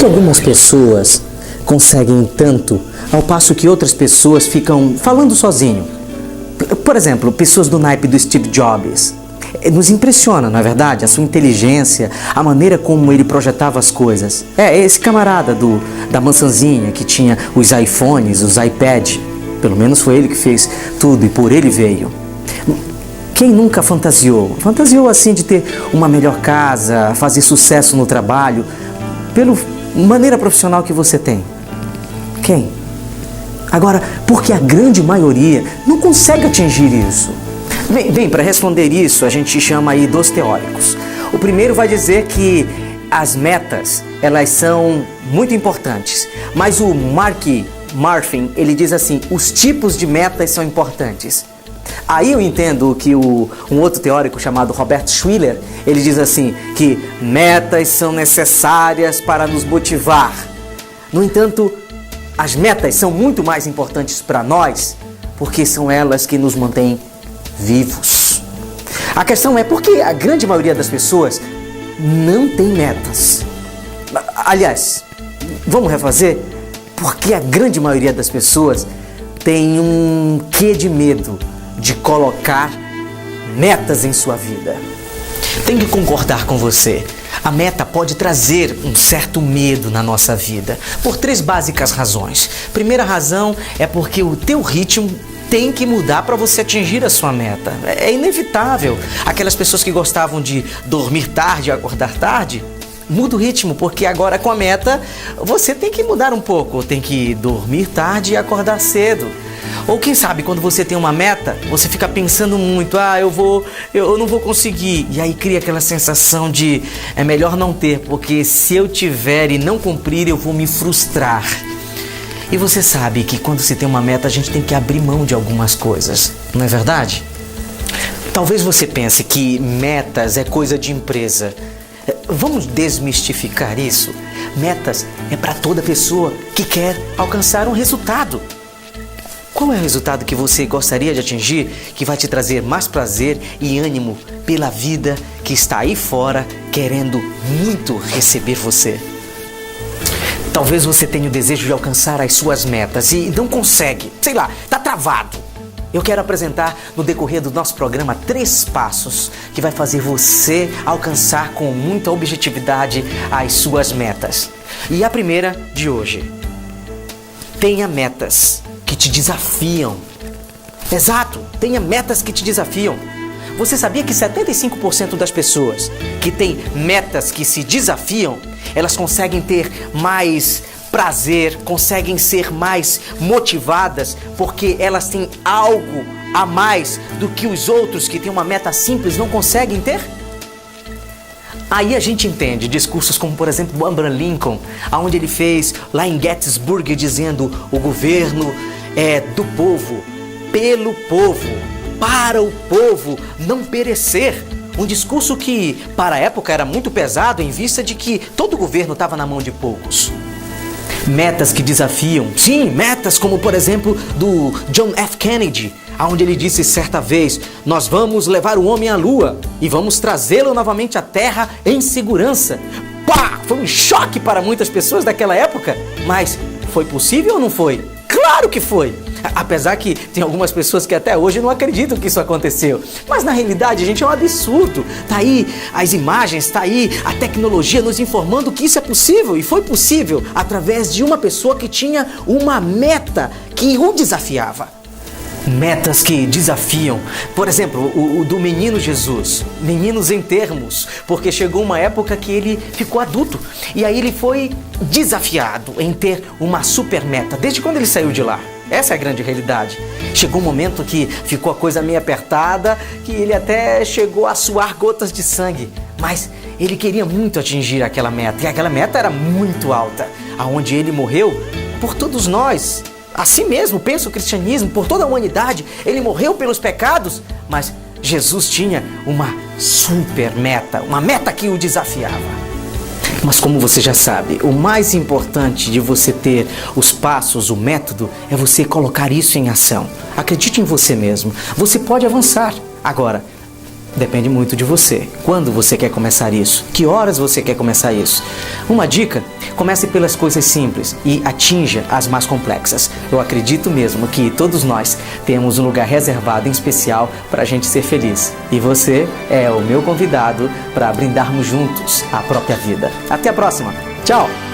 que algumas pessoas conseguem tanto, ao passo que outras pessoas ficam falando sozinho? Por exemplo, pessoas do naipe do Steve Jobs. Nos impressiona, não é verdade? A sua inteligência, a maneira como ele projetava as coisas. Esse camarada da maçãzinha que tinha os iPhones, os iPads. Pelo menos foi ele que fez tudo e por ele veio. Quem nunca fantasiou? Fantasiou assim de ter uma melhor casa, fazer sucesso no trabalho, pela maneira profissional que você tem. Quem? Agora, porque a grande maioria não consegue atingir isso. Bem, para responder isso, a gente chama aí dos teóricos. O primeiro vai dizer que as metas, elas são muito importantes, mas o Mark Murphy, ele diz assim, os tipos de metas são importantes. Aí eu entendo que um outro teórico chamado Robert Schwiller, ele diz assim, que metas são necessárias para nos motivar. No entanto, as metas são muito mais importantes para nós, porque são elas que nos mantêm vivos. A questão é por que a grande maioria das pessoas não tem metas. Aliás, vamos refazer? Porque a grande maioria das pessoas tem um quê de medo de colocar metas em sua vida. Tenho que concordar com você. A meta pode trazer um certo medo na nossa vida, por 3 básicas razões. Primeira razão é porque o teu ritmo tem que mudar para você atingir a sua meta. É inevitável. Aquelas pessoas que gostavam de dormir tarde e acordar tarde, muda o ritmo, porque agora com a meta você tem que mudar um pouco, tem que dormir tarde e acordar cedo. Ou quem sabe, quando você tem uma meta, você fica pensando muito, eu não vou conseguir. E aí cria aquela sensação de, é melhor não ter, porque se eu tiver e não cumprir, eu vou me frustrar. E você sabe que quando se tem uma meta, a gente tem que abrir mão de algumas coisas, não é verdade? Talvez você pense que metas é coisa de empresa. Vamos desmistificar isso? Metas é para toda pessoa que quer alcançar um resultado. Qual é o resultado que você gostaria de atingir que vai te trazer mais prazer e ânimo pela vida que está aí fora querendo muito receber você? Talvez você tenha o desejo de alcançar as suas metas e não consegue, sei lá, está travado. Eu quero apresentar no decorrer do nosso programa 3 passos que vai fazer você alcançar com muita objetividade as suas metas. E a primeira de hoje, tenha metas que te desafiam. Exato, tenha metas que te desafiam. Você sabia que 75% das pessoas que têm metas que se desafiam, elas conseguem ter mais prazer, conseguem ser mais motivadas, porque elas têm algo a mais do que os outros que têm uma meta simples não conseguem ter? Aí a gente entende discursos como, por exemplo, o Abraham Lincoln, onde ele fez lá em Gettysburg dizendo o governo é do povo, pelo povo, para o povo não perecer. Um discurso que, para a época, era muito pesado em vista de que todo o governo estava na mão de poucos. Metas que desafiam. Sim, metas como, por exemplo, do John F. Kennedy, onde ele disse certa vez, nós vamos levar o homem à lua e vamos trazê-lo novamente à Terra em segurança. Pá! Foi um choque para muitas pessoas daquela época, mas foi possível ou não foi? Claro que foi! Apesar que tem algumas pessoas que até hoje não acreditam que isso aconteceu. Mas na realidade, gente, é um absurdo. Tá aí as imagens, tá aí a tecnologia nos informando que isso é possível. E foi possível através de uma pessoa que tinha uma meta que o desafiava. Metas que desafiam. Por exemplo, o do menino Jesus. Meninos em termos. Porque chegou uma época que ele ficou adulto. E aí ele foi desafiado em ter uma super meta. Desde quando ele saiu de lá. Essa é a grande realidade. Chegou um momento que ficou a coisa meio apertada, que ele até chegou a suar gotas de sangue. Mas ele queria muito atingir aquela meta. E aquela meta era muito alta. Aonde ele morreu por todos nós. Assim mesmo, pensa o cristianismo, por toda a humanidade. Ele morreu pelos pecados, mas Jesus tinha uma super meta. Uma meta que o desafiava. Mas como você já sabe, o mais importante de você ter os passos, o método, é você colocar isso em ação. Acredite em você mesmo. Você pode avançar. Agora, Depende muito de você. Quando você quer começar isso? Que horas você quer começar isso? Uma dica: comece pelas coisas simples e atinja as mais complexas. Eu acredito mesmo que todos nós temos um lugar reservado em especial para a gente ser feliz. E você é o meu convidado para brindarmos juntos a própria vida. Até a próxima. Tchau!